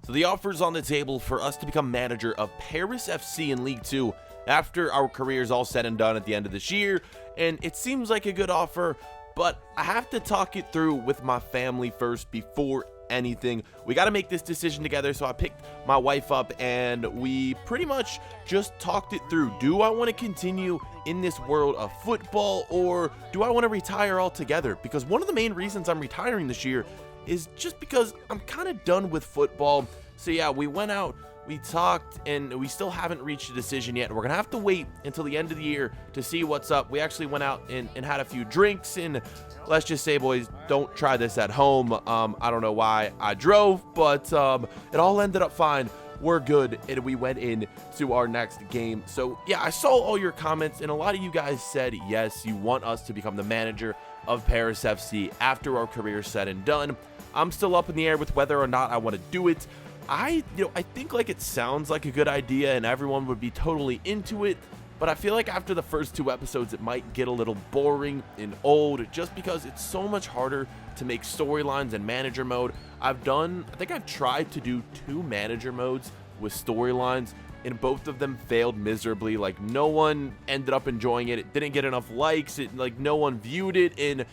So the offer's on the table for us to become manager of Paris FC in League 2 after our career's all said and done at the end of this year, and it seems like a good offer, but I have to talk it through with my family first before anything. We got to make this decision together, so I picked my wife up and we pretty much just talked it through. Do I want to continue in this world of football, or do I want to retire altogether? Because one of the main reasons I'm retiring this year is just because I'm kind of done with football. So yeah, we went out, we talked, and we still haven't reached a decision yet. We're gonna have to wait until the end of the year to see what's up. We actually went out and had a few drinks, and let's just say, boys, don't try this at home. I don't know why I drove, but it all ended up fine. We're good, and we went in to our next game. So yeah, I saw all your comments, and a lot of you guys said yes, you want us to become the manager of Paris FC after our career said and done. I'm still up in the air with whether or not I want to do it. I think like it sounds like a good idea and everyone would be totally into it, but I feel like after the first 2 episodes it might get a little boring and old just because it's so much harder to make storylines in manager mode. I think I've tried to do 2 manager modes with storylines, and both of them failed miserably. Like, no one ended up enjoying it. It didn't get enough likes. No one viewed it, and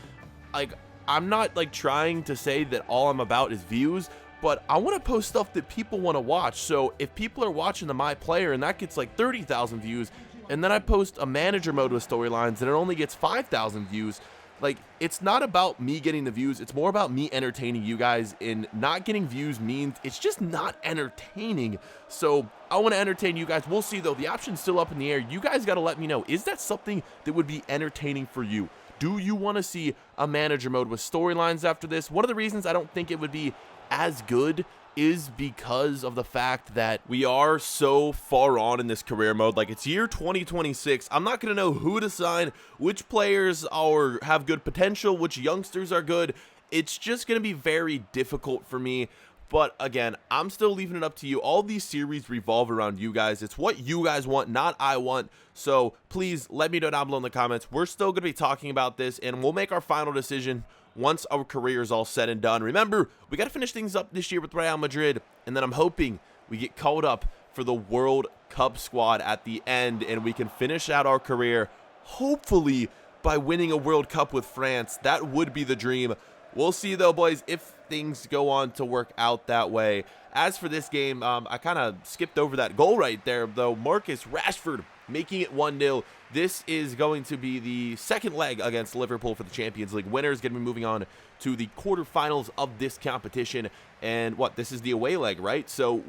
like, I'm not like trying to say that all I'm about is views, but I want to post stuff that people want to watch. So if people are watching the My Player and that gets like 30,000 views, and then I post a manager mode with storylines and it only gets 5,000 views, like, it's not about me getting the views, it's more about me entertaining you guys, and not getting views means it's just not entertaining. So I want to entertain you guys. We'll see though, the option's still up in the air. You guys got to let me know, is that something that would be entertaining for you? Do you want to see a manager mode with storylines after this? One of the reasons I don't think it would be as good is because of the fact that we are so far on in this career mode. Like, it's year 2026. I'm not going to know who to sign, which players have good potential, which youngsters are good. It's just going to be very difficult for me. But again, I'm still leaving it up to you. All these series revolve around you guys. It's what you guys want, not I want. So please let me know down below in the comments. We're still going to be talking about this, and we'll make our final decision once our career is all said and done. Remember, we got to finish things up this year with Real Madrid, and then I'm hoping we get called up for the World Cup squad at the end, and we can finish out our career, hopefully, by winning a World Cup with France. That would be the dream. We'll see, though, boys, if things go on to work out that way. As for this game, I kind of skipped over that goal right there, though. Marcus Rashford making it 1-0. This is going to be the second leg against Liverpool for the Champions League. Winner is going to be moving on to the quarterfinals of this competition. And what, this is the away leg, right? So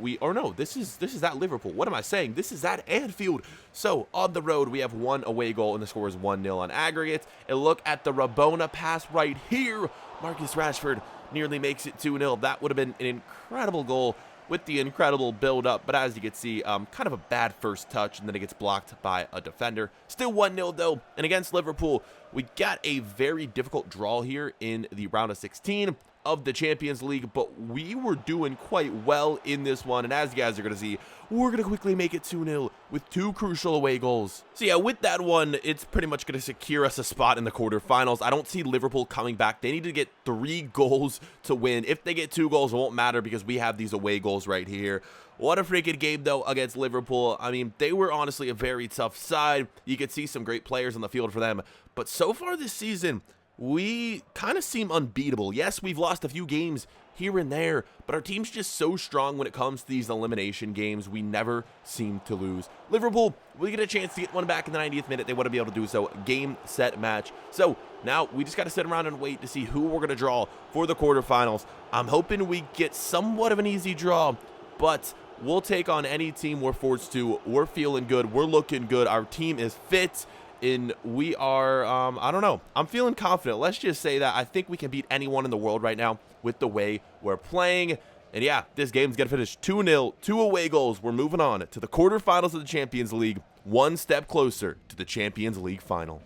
this is at Liverpool. What am I saying? This is at Anfield. So on the road, we have 1 away goal, and the score is 1-0 on aggregate. And look at the Rabona pass right here. Marcus Rashford nearly makes it 2-0. That would have been an incredible goal with the incredible build-up, but as you can see, kind of a bad first touch, and then it gets blocked by a defender. Still 1-0 though, and against Liverpool, we got a very difficult draw here in the round of 16 of the Champions League, but we were doing quite well in this one, and as you guys are going to see, we're going to quickly make it 2-0 with 2 crucial away goals. So yeah, with that one, it's pretty much going to secure us a spot in the quarterfinals. I don't see Liverpool coming back. They need to get 3 goals to win. If they get 2 goals, it won't matter because we have these away goals right here. What a freaking game, though, against Liverpool. I mean, they were honestly a very tough side. You could see some great players on the field for them, but so far this season, we kind of seem unbeatable. Yes, we've lost a few games here and there, but our team's just so strong when it comes to these elimination games. We never seem to lose. Liverpool, we get a chance to get one back in the 90th minute. They want to be able to do so. Game, set, match. So now we just got to sit around and wait to see who we're going to draw for the quarterfinals. I'm hoping we get somewhat of an easy draw, but we'll take on any team we're forced to. We're feeling good. We're looking good. Our team is fit. And we are, I don't know, I'm feeling confident. Let's just say that I think we can beat anyone in the world right now with the way we're playing. And yeah, this game's going to finish 2-0, 2 away goals. We're moving on to the quarterfinals of the Champions League, 1 step closer to the Champions League final.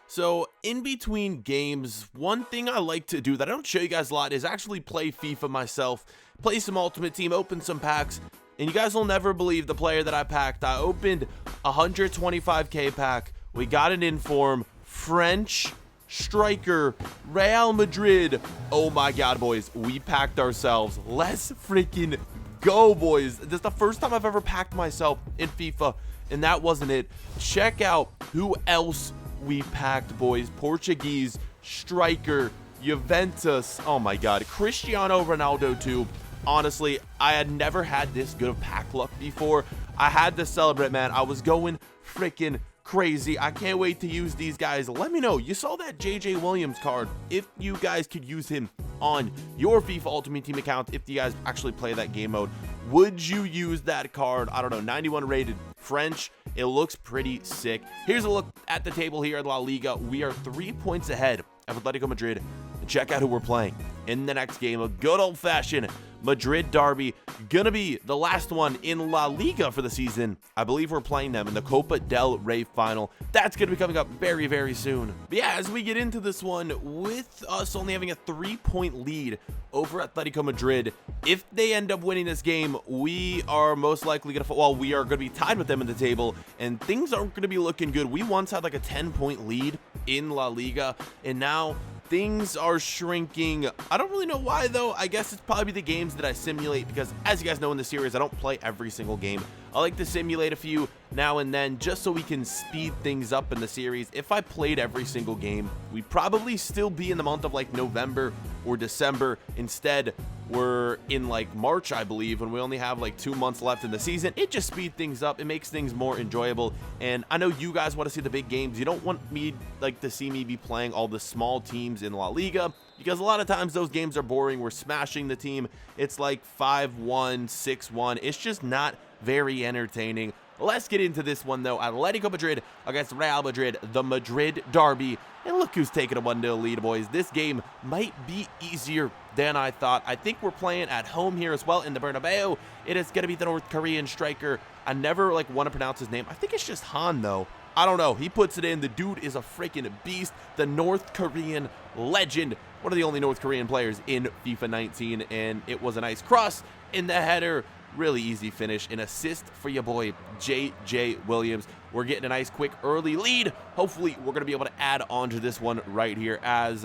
So in between games, one thing I like to do that I don't show you guys a lot is actually play FIFA myself, play some Ultimate Team, open some packs. And you guys will never believe the player that I packed. I opened a 125k pack. We got an inform, French striker, Real Madrid. Oh my god, boys, we packed ourselves. Let's freaking go, boys. This is the first time I've ever packed myself in FIFA, and that wasn't it. Check out who else we packed, boys. Portuguese striker, Juventus. Oh my god, Cristiano Ronaldo too. Honestly, I had never had this good of pack luck before. I had to celebrate, man. I was going freaking crazy. I can't wait to use these guys. Let me know. You saw that JJ Williams card. If you guys could use him on your FIFA Ultimate Team account, if you guys actually play that game mode, would you use that card? I don't know, 91 rated French. It looks pretty sick. Here's a look at the table here at La Liga. We are 3 points ahead of Athletico Madrid. And check out who we're playing in the next game. A good old-fashioned Madrid derby. Gonna be the last one in La Liga for the season. I believe we're playing them in the Copa del Rey final. That's gonna be coming up very, very soon. But yeah, as we get into this one, with us only having a 3-point lead over Athletico Madrid, if they end up winning this game, we are most likely gonna, well, we are gonna be tied with them in the table, and things aren't gonna be looking good. We once had like a 10-point lead in La Liga, and now things are shrinking. I don't really know why though. I guess it's probably the games that I simulate, because as you guys know in the series, I don't play every single game. I like to simulate a few now and then just so we can speed things up in the series. If I played every single game, we'd probably still be in the month of like November or December. Instead, we're in like March, I believe, when we only have like 2 months left in the season. It just speeds things up. It makes things more enjoyable. And I know you guys want to see the big games. You don't want me like to see me be playing all the small teams in La Liga, because a lot of times those games are boring. We're smashing the team. It's like 5-1, 6-1. It's just not very entertaining. Let's get into this one though. Athletico Madrid against Real Madrid, the Madrid derby. And look who's taking a 1-0 lead, boys. This game might be easier than I thought. I think we're playing at home here as well in the Bernabeu. It is going to be the North Korean striker. I never like want to pronounce his name. I think it's just Han though. I don't know. He puts it in. The dude is a freaking beast. The North Korean legend. One of the only North Korean players in FIFA 19. And it was a nice cross in the header. Really easy finish. An assist for your boy, JJ Williams. We're getting a nice, quick, early lead. Hopefully, we're going to be able to add on to this one right here as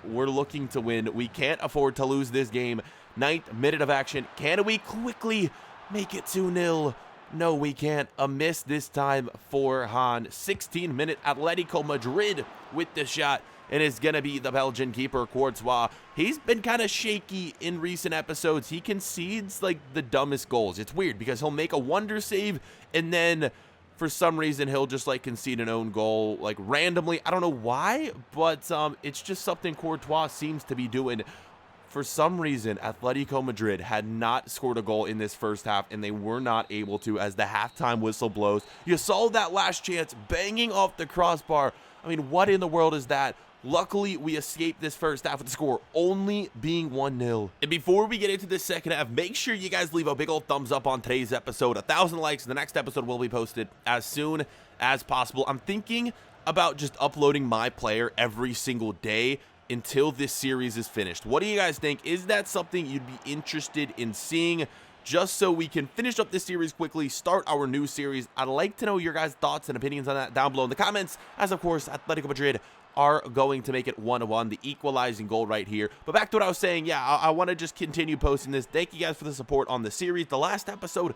we're looking to win. We can't afford to lose this game. 9th minute of action. Can we quickly make it 2-0? No, we can't. A miss this time for Han. 16-minute Atletico Madrid with the shot. And it's going to be the Belgian keeper, Courtois. He's been kind of shaky in recent episodes. He concedes, like, the dumbest goals. It's weird because he'll make a wonder save, and then for some reason he'll just, like, concede an own goal, like, randomly. I don't know why, but it's just something Courtois seems to be doing. For some reason, Atletico Madrid had not scored a goal in this first half, and they were not able to as the halftime whistle blows. You saw that last chance banging off the crossbar. I mean, what in the world is that? Luckily, we escaped this first half with the score only being 1-0. And before we get into the second half, make sure you guys leave a big old thumbs up on today's episode. 1,000 likes. The next episode will be posted as soon as possible. I'm thinking about just uploading my player every single day until this series is finished. What do you guys think? Is that something you'd be interested in seeing? Just so we can finish up this series quickly, start our new series. I'd like to know your guys' thoughts and opinions on that down below in the comments. As of course, Atletico Madrid are going to make it 1-1, the equalizing goal right here. But back to what I was saying, yeah, I want to just continue posting this. Thank you guys for the support on the series. The last episode,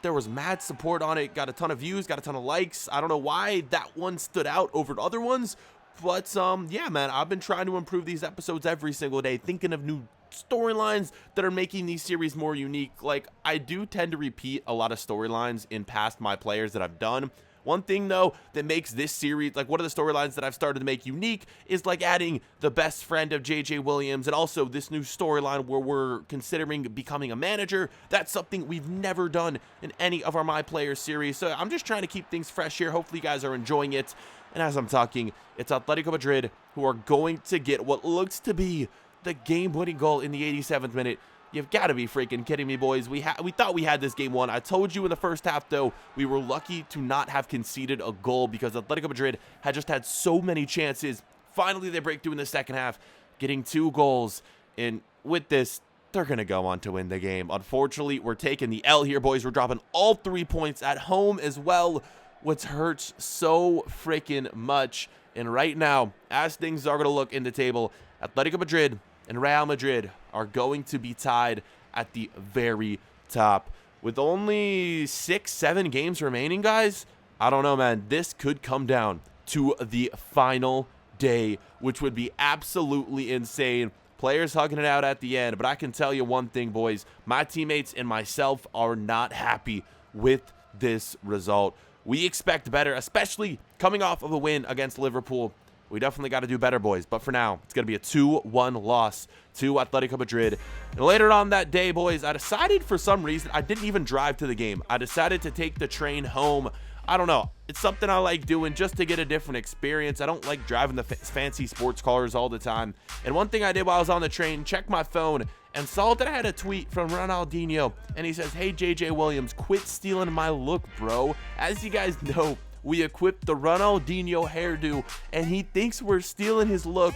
there was mad support on it, got a ton of views, got a ton of likes. I don't know why that one stood out over other ones, but yeah, man, I've been trying to improve these episodes every single day, thinking of new storylines that are making these series more unique. Like, I do tend to repeat a lot of storylines in past my players that I've done. One thing, though, that makes this series, like one of the storylines that I've started to make unique is like adding the best friend of JJ Williams, and also this new storyline where we're considering becoming a manager. That's something we've never done in any of our My Players series. So I'm just trying to keep things fresh here. Hopefully you guys are enjoying it. And as I'm talking, it's Atletico Madrid who are going to get what looks to be the game-winning goal in the 87th minute. You've got to be freaking kidding me, boys. We thought we had this game won. I told you in the first half, though, we were lucky to not have conceded a goal because Atletico Madrid had just had so many chances. Finally, they break through in the second half, getting 2 goals. And with this, they're going to go on to win the game. Unfortunately, we're taking the L here, boys. We're dropping all 3 points at home as well, which hurts so freaking much. And right now, as things are going to look in the table, Atletico Madrid and Real Madrid are going to be tied at the very top. With only 6-7 games remaining, guys, I don't know, man. This could come down to the final day, which would be absolutely insane. Players hugging it out at the end. But I can tell you one thing, boys. My teammates and myself are not happy with this result. We expect better, especially coming off of a win against Liverpool. We definitely got to do better, boys. But for now, it's going to be a 2-1 loss to Atletico Madrid. And later on that day, boys, I decided for some reason, I didn't even drive to the game. I decided to take the train home. I don't know. It's something I like doing just to get a different experience. I don't like driving the fancy sports cars all the time. And one thing I did while I was on the train, checked my phone and saw that I had a tweet from Ronaldinho. And he says, "Hey, JJ Williams, quit stealing my look, bro." As you guys know, we equipped the Ronaldinho hairdo, and he thinks we're stealing his look,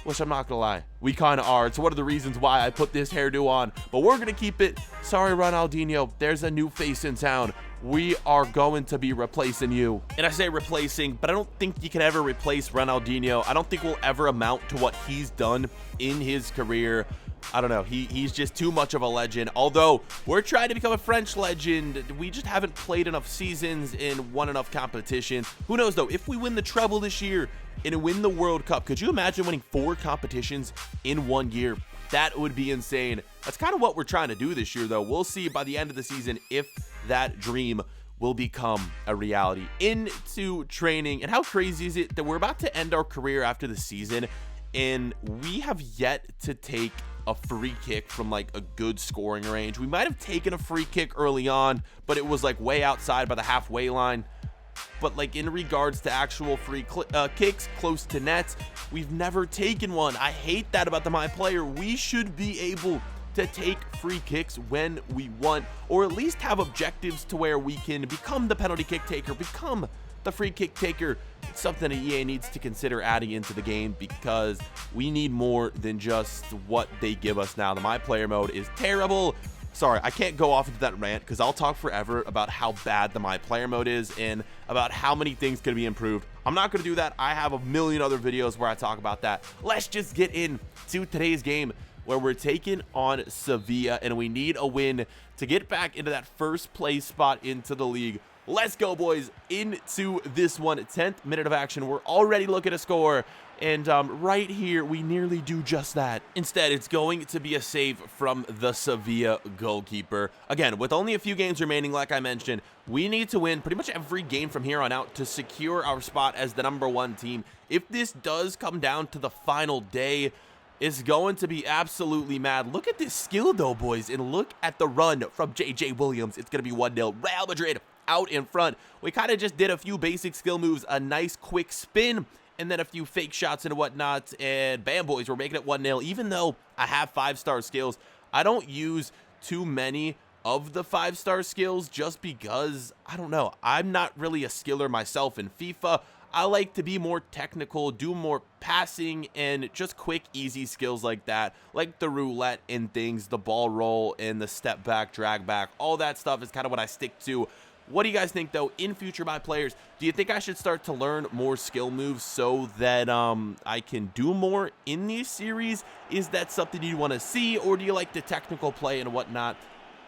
which I'm not gonna lie, we kind of are. It's one of the reasons why I put this hairdo on, but we're gonna keep it. Sorry, Ronaldinho, there's a new face in town. We are going to be replacing you. And I say replacing, but I don't think you can ever replace Ronaldinho. I don't think we'll ever amount to what he's done in his career. I don't know. He's just too much of a legend. Although we're trying to become a French legend, we just haven't played enough seasons and won enough competitions. Who knows, though? If we win the treble this year and win the World Cup, could you imagine winning 4 competitions in 1 year? That would be insane. That's kind of what we're trying to do this year, though. We'll see by the end of the season if that dream will become a reality. Into training, and how crazy is it that we're about to end our career after the season, and we have yet to take a free kick from like a good scoring range. We might have taken a free kick early on, but it was like way outside by the halfway line. But like in regards to actual free kicks close to nets, we've never taken one. I hate that about the My Player. We should be able to take free kicks when we want, or at least have objectives to where we can become the penalty kick taker, become the free kick taker. It's something that EA needs to consider adding into the game, because we need more than just what they give us now. The My Player mode is terrible. Sorry, I can't go off into that rant because I'll talk forever about how bad the My Player mode is and about how many things can be improved. I'm not going to do that. I have a million other videos where I talk about that. Let's just get into today's game, where we're taking on Sevilla, and we need a win to get back into that first place spot into the league. Let's go, boys, into this one. 10th minute of action. We're already looking to score, and right here, we nearly do just that. Instead, it's going to be a save from the Sevilla goalkeeper. Again, with only a few games remaining, like I mentioned, we need to win pretty much every game from here on out to secure our spot as the #1 team. If this does come down to the final day, it's going to be absolutely mad. Look at this skill, though, boys, and look at the run from JJ Williams. It's going to be 1-0. Real Madrid out in front. We kind of just did a few basic skill moves, a nice quick spin, and then a few fake shots and whatnot, and bam, boys, we're making it 1-0. Even though I have 5-star skills, I don't use too many of the 5-star skills just because, I don't know, I'm not really a skiller myself in FIFA. I like to be more technical, do more passing, and just quick, easy skills like that, like the roulette and things, the ball roll and the step back, drag back. All that stuff is kind of what I stick to. What do you guys think, though, in future My Players? Do you think I should start to learn more skill moves so that I can do more in these series? Is that something you want to see, or do you like the technical play and whatnot?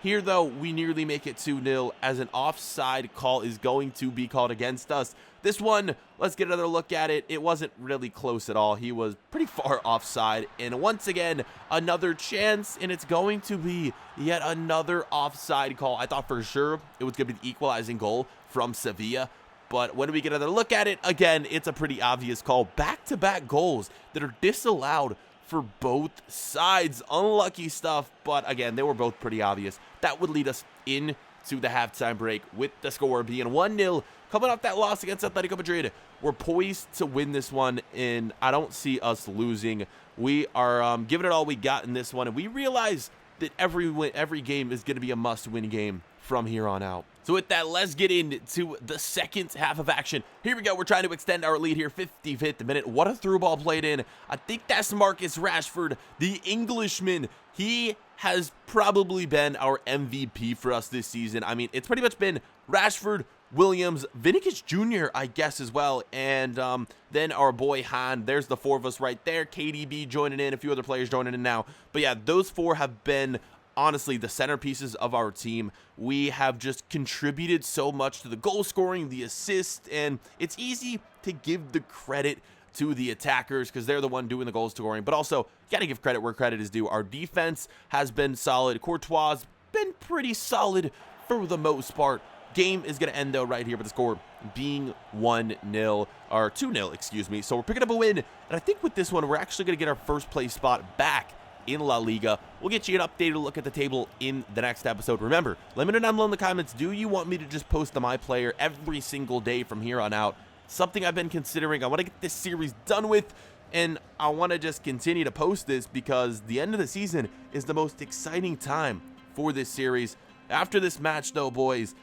Here, though, we nearly make it 2-0 as an offside call is going to be called against us. This one, let's get another look at it. It wasn't really close at all. He was pretty far offside. And once again, another chance, and it's going to be yet another offside call. I thought for sure it was going to be the equalizing goal from Sevilla. But when we get another look at it, again, it's a pretty obvious call. Back-to-back goals that are disallowed for both sides. Unlucky stuff, but again, they were both pretty obvious. That would lead us into the halftime break with the score being 1-0. Coming off that loss against Atletico Madrid, we're poised to win this one, and I don't see us losing. We are giving it all we got in this one, and we realize that every game is going to be a must-win game from here on out. So with that, let's get into the second half of action. Here we go. We're trying to extend our lead here. 55th minute. What a through ball played in. I think that's Marcus Rashford, the Englishman. He has probably been our MVP for us this season. I mean, it's pretty much been Rashford Williams, Vinicius Jr., I guess, as well, and then our boy Han. There's the 4 of us right there. KDB joining in, a few other players joining in now. But yeah, those 4 have been, honestly, the centerpieces of our team. We have just contributed so much to the goal scoring, the assist, and it's easy to give the credit to the attackers because they're the one doing the goal scoring, but also, you got to give credit where credit is due. Our defense has been solid. Courtois has been pretty solid for the most part. Game is going to end, though, right here with the score being 1-0, or 2-0, excuse me. So we're picking up a win, and I think with this one, we're actually going to get our first place spot back in La Liga. We'll get you an updated look at the table in the next episode. Remember, let me know down below in the comments, do you want me to just post the My Player every single day from here on out? Something I've been considering. I want to get this series done with, and I want to just continue to post this because the end of the season is the most exciting time for this series. After this match, though, boys,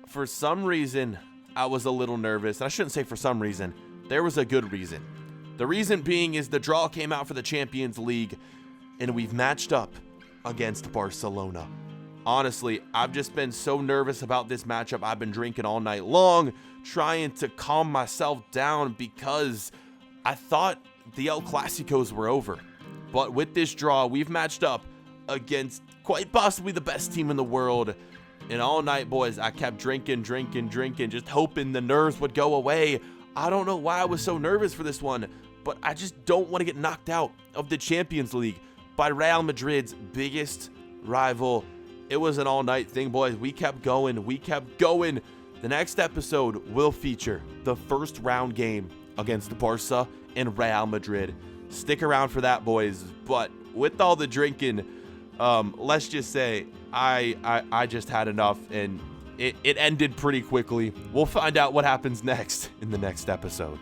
for some reason, I was a little nervous. And I shouldn't say for some reason. There was a good reason. The reason being is the draw came out for the Champions League, and we've matched up against Barcelona. Honestly, I've just been so nervous about this matchup. I've been drinking all night long, trying to calm myself down because I thought the El Clasicos were over. But with this draw, we've matched up against quite possibly the best team in the world. And all night, boys, I kept drinking, just hoping the nerves would go away. I don't know why I was so nervous for this one, but I just don't want to get knocked out of the Champions League by Real Madrid's biggest rival. It was an all-night thing, boys. We kept going. The next episode will feature the first round game against Barca and Real Madrid. Stick around for that, boys. But with all the drinking, let's just say I just had enough, and it ended pretty quickly. We'll find out what happens next in the next episode.